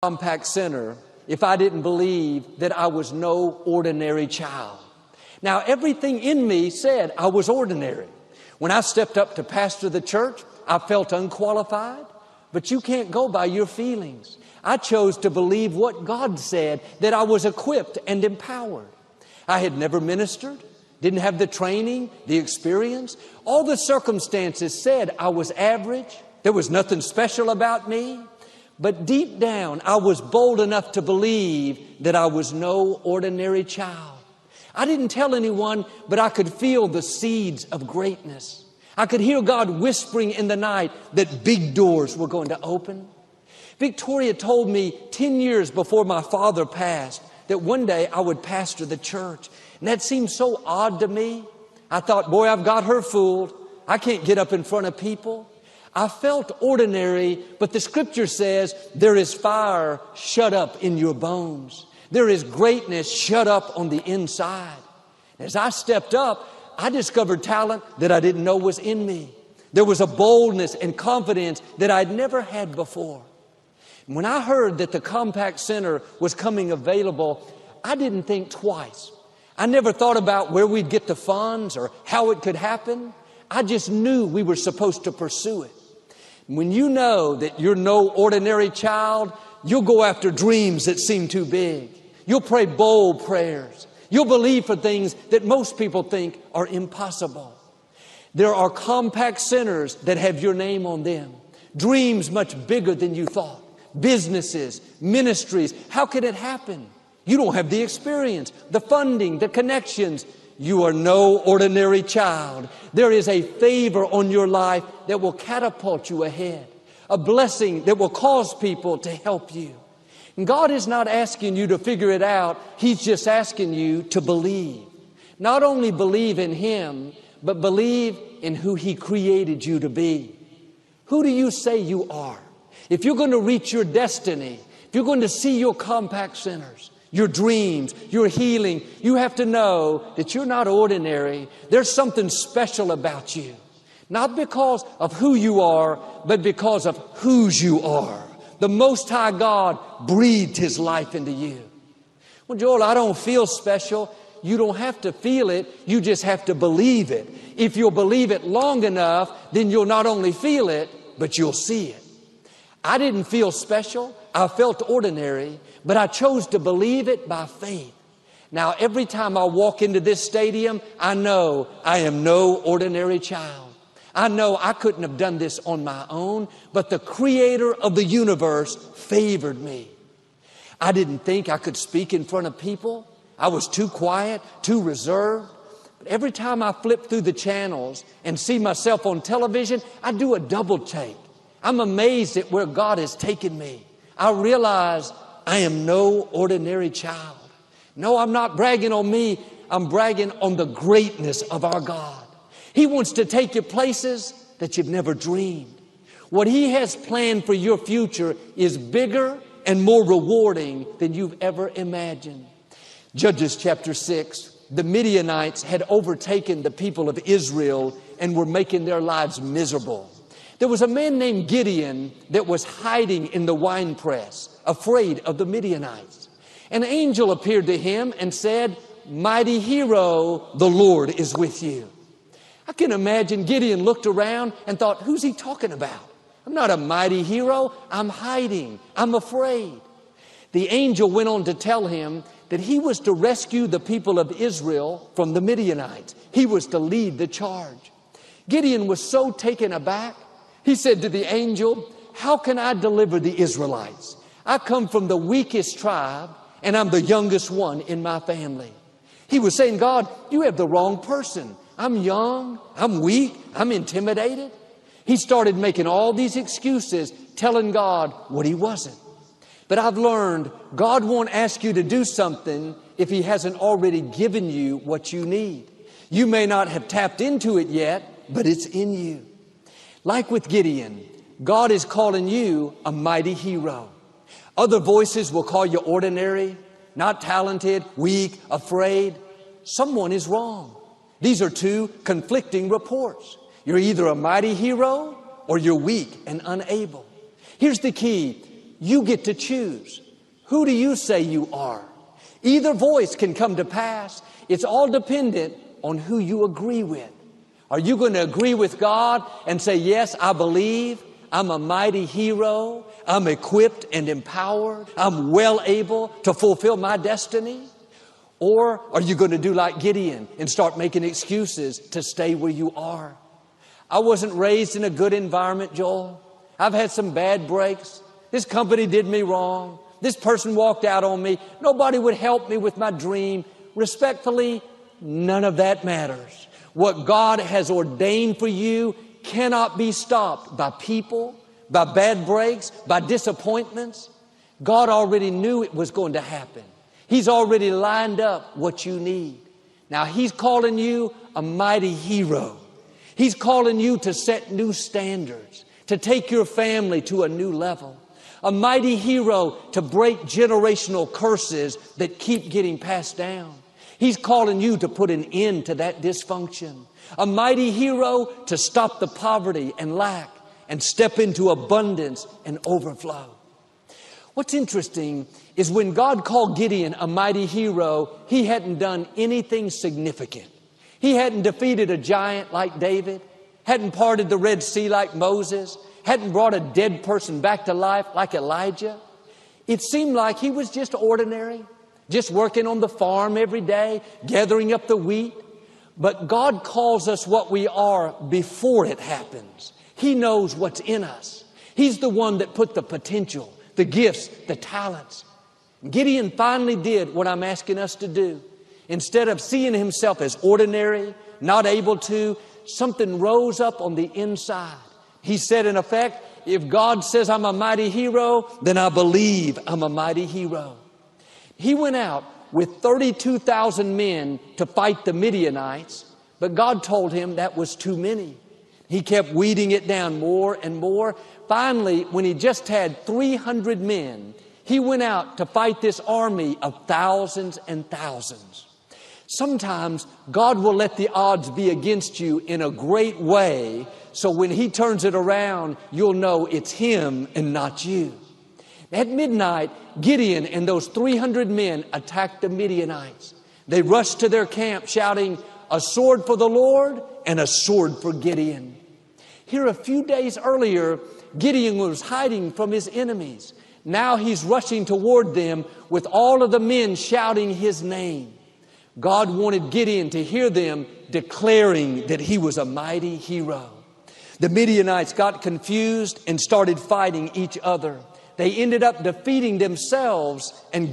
Compaq Center if I didn't believe that I was no ordinary child. Now, everything in me said I was ordinary. When I stepped up to pastor the church, I felt unqualified. But you can't go by your feelings. I chose to believe what God said, that I was equipped and empowered. I had never ministered, didn't have the training, the experience. All the circumstances said I was average. There was nothing special about me. But deep down, I was bold enough to believe that I was no ordinary child. I didn't tell anyone, but I could feel the seeds of greatness. I could hear God whispering in the night that big doors were going to open. Victoria told me 10 years before my father passed that one day I would pastor the church. And that seemed so odd to me. I thought, boy, I've got her fooled. I can't get up in front of people. I felt ordinary, but the scripture says there is fire shut up in your bones. There is greatness shut up on the inside. As I stepped up, I discovered talent that I didn't know was in me. There was a boldness and confidence that I'd never had before. When I heard that the Compaq Center was coming available, I didn't think twice. I never thought about where we'd get the funds or how it could happen. I just knew we were supposed to pursue it. When you know that you're no ordinary child, you'll go after dreams that seem too big. You'll pray bold prayers. You'll believe for things that most people think are impossible. There are Compaq Centers that have your name on them. Dreams much bigger than you thought. Businesses, ministries. How could it happen? You don't have the experience, the funding, the connections. You are no ordinary child. There is a favor on your life that will catapult you ahead. A blessing that will cause people to help you. And God is not asking you to figure it out. He's just asking you to believe. Not only believe in Him, but believe in who He created you to be. Who do you say you are? If you're going to reach your destiny, if you're going to see your Compaq Centers, your dreams, your healing, you have to know that you're not ordinary. There's something special about you. Not because of who you are, but because of whose you are. The Most High God breathed His life into you. Well, Joel, I don't feel special. You don't have to feel it. You just have to believe it. If you'll believe it long enough, then you'll not only feel it, but you'll see it. I didn't feel special. I felt ordinary, but I chose to believe it by faith. Now, every time I walk into this stadium, I know I am no ordinary child. I know I couldn't have done this on my own, but the Creator of the universe favored me. I didn't think I could speak in front of people. I was too quiet, too reserved. But every time I flip through the channels and see myself on television, I do a double take. I'm amazed at where God has taken me. I realize I am no ordinary child. No, I'm not bragging on me. I'm bragging on the greatness of our God. He wants to take you places that you've never dreamed. What He has planned for your future is bigger and more rewarding than you've ever imagined. Judges chapter 6, the Midianites had overtaken the people of Israel and were making their lives miserable. There was a man named Gideon that was hiding in the winepress, afraid of the Midianites. An angel appeared to him and said, "Mighty hero, the Lord is with you." I can imagine Gideon looked around and thought, who's he talking about? I'm not a mighty hero. I'm hiding. I'm afraid. The angel went on to tell him that he was to rescue the people of Israel from the Midianites. He was to lead the charge. Gideon was so taken aback. He said to the angel, "How can I deliver the Israelites? I come from the weakest tribe, and I'm the youngest one in my family." He was saying, "God, you have the wrong person. I'm young, I'm weak, I'm intimidated." He started making all these excuses, telling God what he wasn't. But I've learned God won't ask you to do something if He hasn't already given you what you need. You may not have tapped into it yet, but it's in you. Like with Gideon, God is calling you a mighty hero. Other voices will call you ordinary, not talented, weak, afraid. Someone is wrong. These are two conflicting reports. You're either a mighty hero or you're weak and unable. Here's the key. You get to choose. Who do you say you are? Either voice can come to pass. It's all dependent on who you agree with. Are you going to agree with God and say, yes, I believe I'm a mighty hero. I'm equipped and empowered. I'm well able to fulfill my destiny. Or are you going to do like Gideon and start making excuses to stay where you are? I wasn't raised in a good environment, Joel. I've had some bad breaks. This company did me wrong. This person walked out on me. Nobody would help me with my dream. Respectfully, none of that matters. What God has ordained for you cannot be stopped by people, by bad breaks, by disappointments. God already knew it was going to happen. He's already lined up what you need. Now He's calling you a mighty hero. He's calling you to set new standards, to take your family to a new level. A mighty hero to break generational curses that keep getting passed down. He's calling you to put an end to that dysfunction. A mighty hero to stop the poverty and lack and step into abundance and overflow. What's interesting is when God called Gideon a mighty hero, he hadn't done anything significant. He hadn't defeated a giant like David, hadn't parted the Red Sea like Moses, hadn't brought a dead person back to life like Elijah. It seemed like he was just ordinary, just working on the farm every day, gathering up the wheat. But God calls us what we are before it happens. He knows what's in us. He's the one that put the potential, the gifts, the talents. Gideon finally did what I'm asking us to do. Instead of seeing himself as ordinary, not able to, something rose up on the inside. He said, in effect, if God says I'm a mighty hero, then I believe I'm a mighty hero. He went out with 32,000 men to fight the Midianites, but God told him that was too many. He kept weeding it down more and more. Finally, when he just had 300 men, he went out to fight this army of thousands and thousands. Sometimes God will let the odds be against you in a great way, so when He turns it around, you'll know it's Him and not you. At midnight, Gideon and those 300 men attacked the Midianites. They rushed to their camp shouting, "A sword for the Lord and a sword for Gideon." Here a few days earlier, Gideon was hiding from his enemies. Now he's rushing toward them with all of the men shouting his name. God wanted Gideon to hear them declaring that he was a mighty hero. The Midianites got confused and started fighting each other. They ended up defeating themselves and